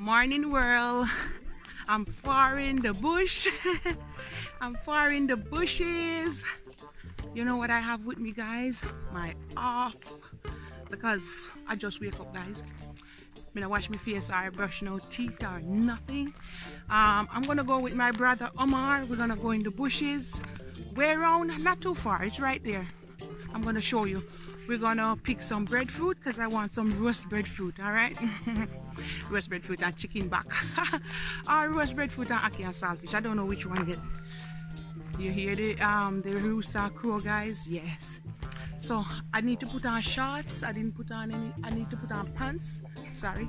Morning world. I'm far in the bush. I'm far in the bushes. You know what I have with me, guys? My off. Because I just wake up, guys. I'm gonna wash my face or brush no teeth or nothing. I'm gonna go with my brother Omar. We're gonna go in the bushes. Way around, not too far, it's right there. I'm gonna show you. We're gonna pick some breadfruit because I want some roast breadfruit, alright? Roast breadfruit and chicken back. Or roast breadfruit and ackee and saltfish. I don't know which one yet. You hear the rooster crow, guys? Yes. So I need to put on shorts. I didn't put on any. I need to put on pants. Sorry,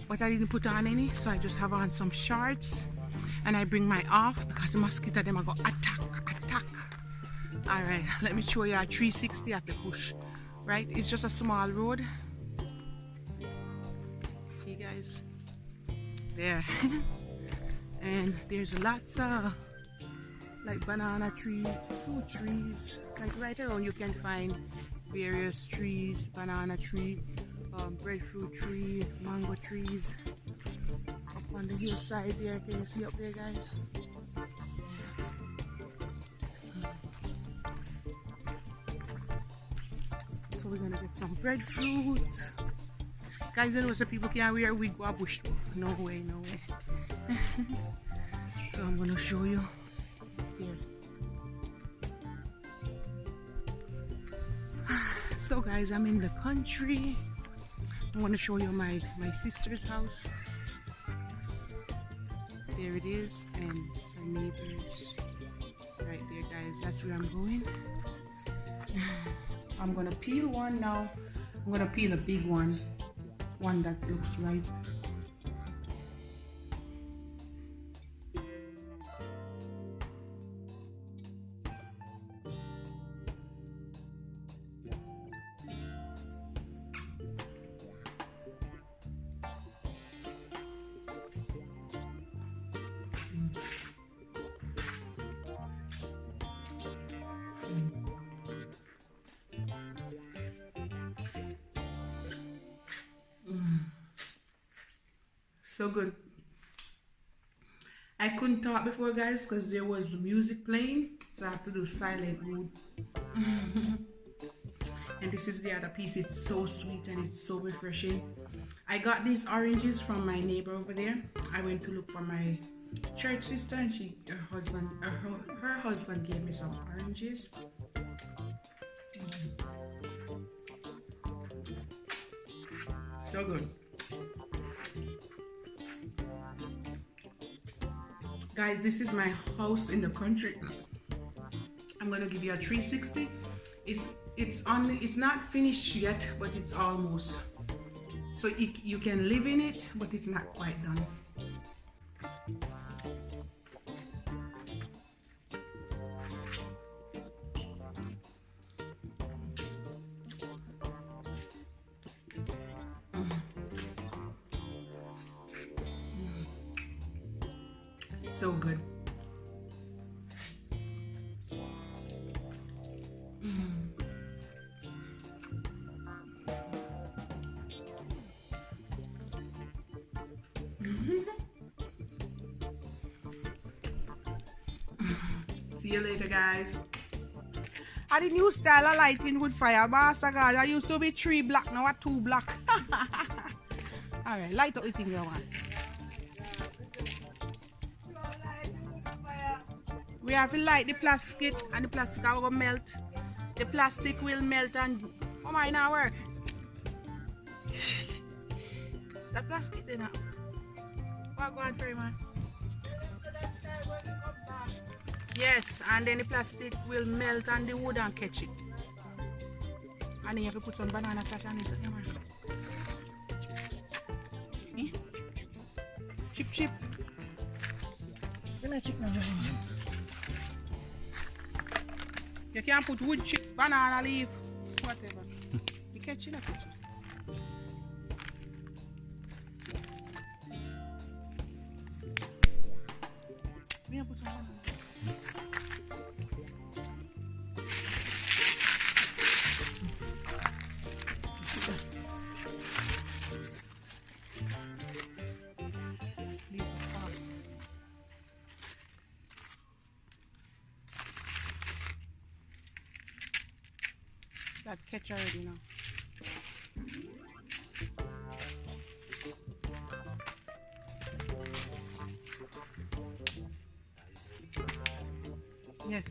but I didn't put on any. So I just have on some shorts, and I bring my off because the mosquito them I go attack. All right, let me show you a 360 at the bush. Right, it's just a small road. See, guys, there, and there's lots of like banana tree, fruit trees. Like right around you can find various trees, banana tree, breadfruit tree, mango trees. Up on the hillside there, can you see up there, guys? So we're gonna get some breadfruit. Guys, I know some people can't wear wig or bush. No way, no way. So I'm gonna show you there. So guys, I'm in the country. I want to show you my sister's house. There it is, and her neighbors right there, guys. That's where I'm going. I'm gonna peel one now. I'm gonna peel a big one that looks ripe. So good. I couldn't talk before, guys, because there was music playing, so I have to do silent mode. And this is the other piece. It's so sweet and it's so refreshing. I got these oranges from my neighbor over there. I went to look for my church sister, and her husband gave me some oranges. So good. Guys, this is my house in the country. I'm gonna give you a 360. It's not finished yet, but it's almost. So you can live in it, but it's not quite done. So good. See you later, guys. I the new style of lighting with fire, boss. God, I used to be 3 black, now I'm 2 black. Alright, light up the thing you want. We have to light the plastic, and the plastic will melt. The plastic will melt and oh my, not work. The plastic did not. What going for, man? Yes, and then the plastic will melt and the wood and catch it. And then you have to put some banana flesh on it. Chip. Give me a chip now. You can't put wood chip, banana leaf, whatever. You catch it, catch it. Me put some banana. catch already now. Yes.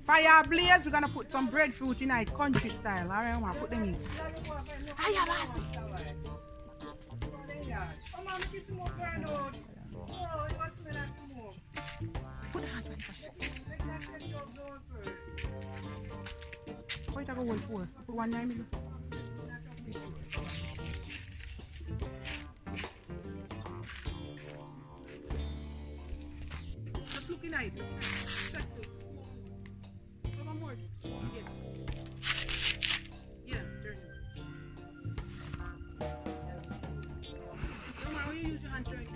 Fire blaze, we're gonna put some breadfruit in it, country style. Alright, I'm gonna put them in. Hiya, boss. Put the hand on fire. What you going for? Put one name. Just looking at it. Yeah, turn it. Come on, how you use your hand, turn it.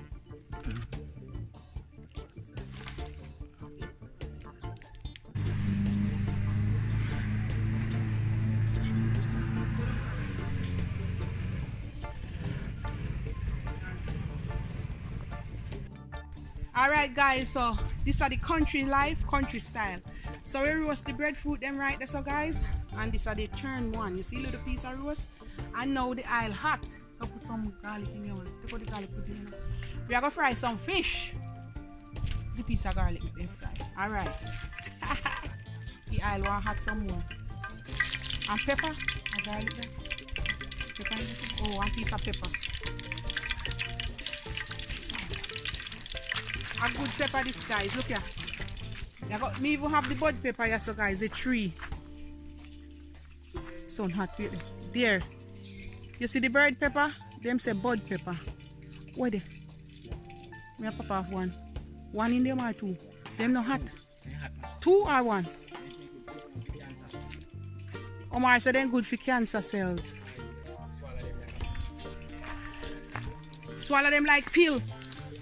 Alright guys, so these are the country life, country style. So we roast the breadfruit them right there, so guys. And this are the turn one. You see a little piece of roast. And now the oil hot. I'll put some garlic in here. Take out the garlic, put it in. We are gonna fry some fish. The piece of garlic we fry. Alright. The oil will hot some more. And pepper. And garlic there. Pepper. Oh, one piece of pepper. A good pepper this guys, look here. Me even have the bud pepper here, so guys, the tree. Sun hot there. You see the bird pepper? Them say bud pepper. Where they? Me a pop off one. One in them or two? Them no hot. Two or one? Omar said they're good for cancer cells. Swallow them like pill.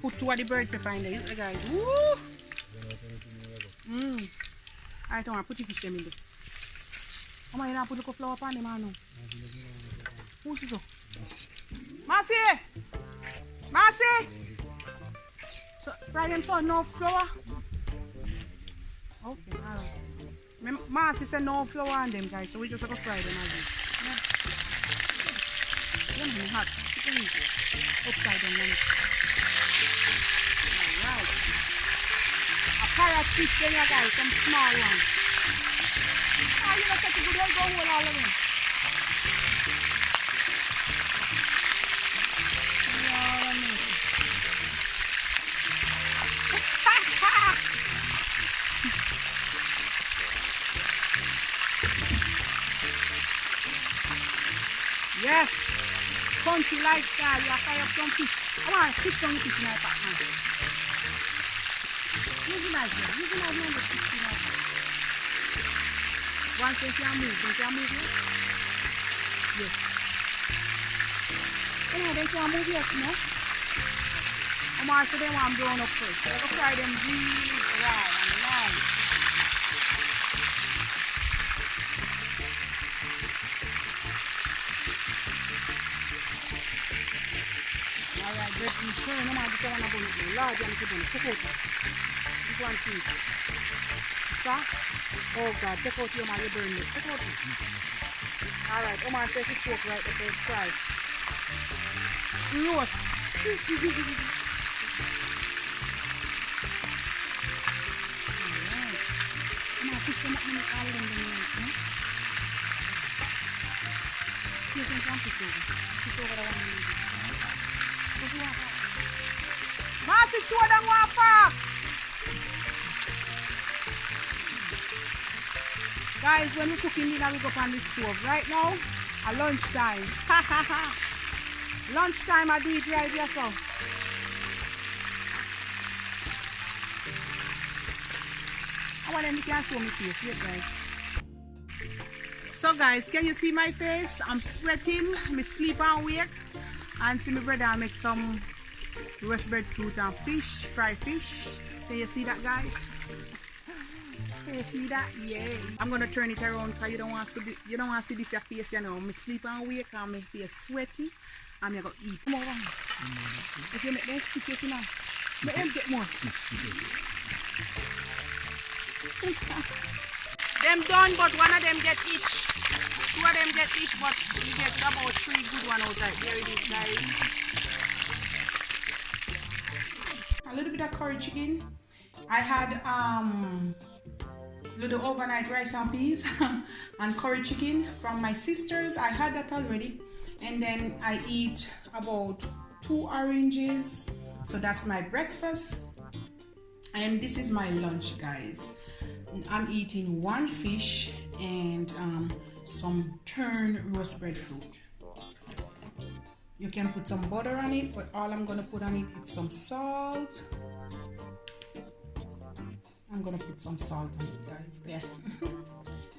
Put two of the bird pepper in there, guys. Woo! Alright, I want to put the fish in there. How am I going to put the flour on them, man? Who's this? Marcy! Marcy! So, fry them so no flour? Okay, alright. Marcy said no flour on them, guys, so we just have to fry them again. Yeah. Them hot. Put them upside down, man. Alright. A parrot fish there, guys, some small one. Ah, you know, such a good one, go hold all of them. Yes, country lifestyle, you fry up some fish. I want to fix some fish in my pot now. Use the knife here, use the knife here and just fix it now. Once they can move, here? Yes. Yeah, they can move yet, you know? I'm also they want them brown up first. So I go fry them really dry and nice. Alright, bread and turn. No matter this one about it. Large and good one. Take out. This one too. Sir? Oh God, take out your man, you burn it. Take out it. Alright, Omar says it's soak right there, so it's fried. Roast. Alright. Omar, push them up and make all of them right, no? See if they can push over. Push over the one minute. Masih cuadang apa? Guys, when we're cooking dinner, we go on the stove. Right now, at lunchtime. Lunchtime, I do it right here, so. I want them to can show me face. Wait, guys. So, guys, can you see my face? I'm sweating. I sleep and wake. And see my brother make some roast breadfruit and fish, fried fish. Can you see that, guys? You see that? Yeah. I'm gonna turn it around because you don't want to see this your face, you know. Me sleep and wake and my face sweaty. And I'm gonna eat. Come on. If you make them stick, you see now. Let them get more. Them done, but one of them get each. Two of them get each, but you get about 3 good ones out there. There it is, guys. A little bit of curry chicken. I had little overnight rice and peas and curry chicken from my sisters. I had that already. And then I eat about 2 oranges. So that's my breakfast. And this is my lunch, guys. I'm eating 1 fish and some turned roast breadfruit. You can put some butter on it, but all I'm gonna put on it is some salt. I'm gonna put some salt on it, guys, there.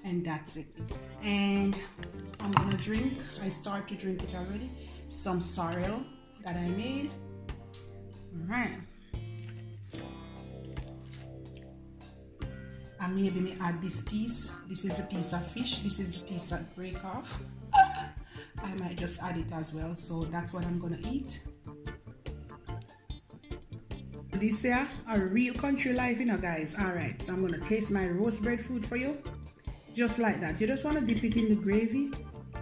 And that's it. And I'm gonna drink, I start to drink it already, some sorrel that I made. All right. And maybe me add this piece. This is a piece of fish. This is the piece that break off. I might just add it as well. So that's what I'm gonna eat. This here a real country life, you know, guys. All right, so I'm gonna taste my roast breadfruit for you, just like that. You just want to dip it in the gravy,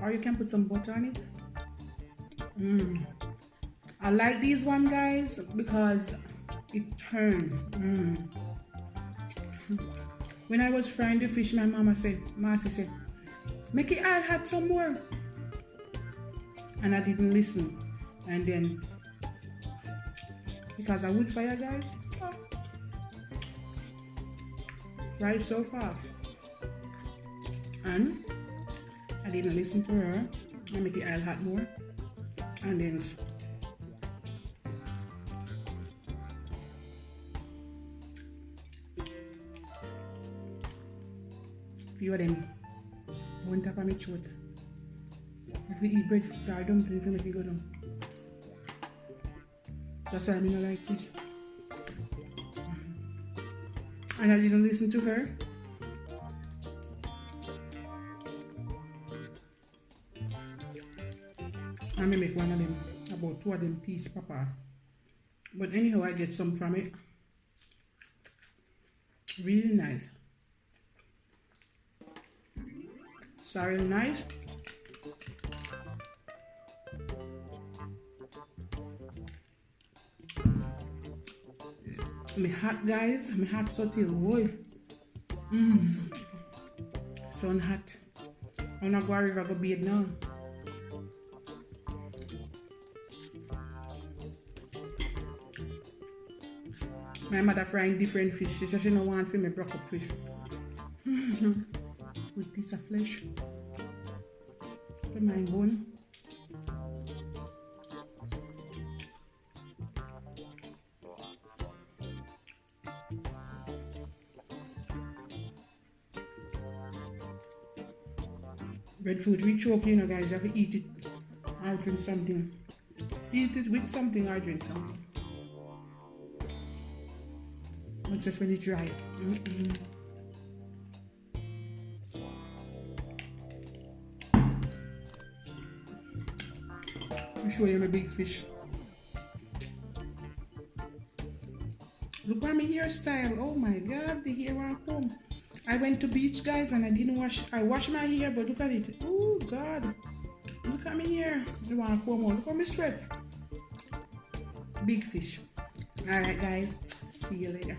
or you can put some butter on it. I like these one, guys, because it turn. When I was frying the fish, my mama said, make it add hot some more. And I didn't listen. And then, because I would fire, guys, fried so fast. And I didn't listen to her. I make it add hot more. And then few of them won't tap on my throat. If we eat breadfruit or dumpling, if we make it go down. That's why I don't like fish. And I didn't listen to her. I may make one of them, about 2 of them piece papa. But anyhow, I get some from it. Really nice. Sorry, nice. Me hot, guys. Me hot so till boy. Sun hot. I'm not going to go bathe now. My mother frying different fish. She said she don't want for me broccoli fish. Good piece of flesh. For my bone. Breadfruit, we choke, you know, guys. You have to eat it or drink something. Eat it with something or drink something. Not just when it's dry. I'll show you my big fish. Look at my hairstyle. Oh my god, the hair won't comb. I went to beach, guys, and I didn't wash. I washed my hair, but look at it. Oh god. Look at me here. You want to comb out. Look at me sweat. Big fish. Alright, guys. See you later.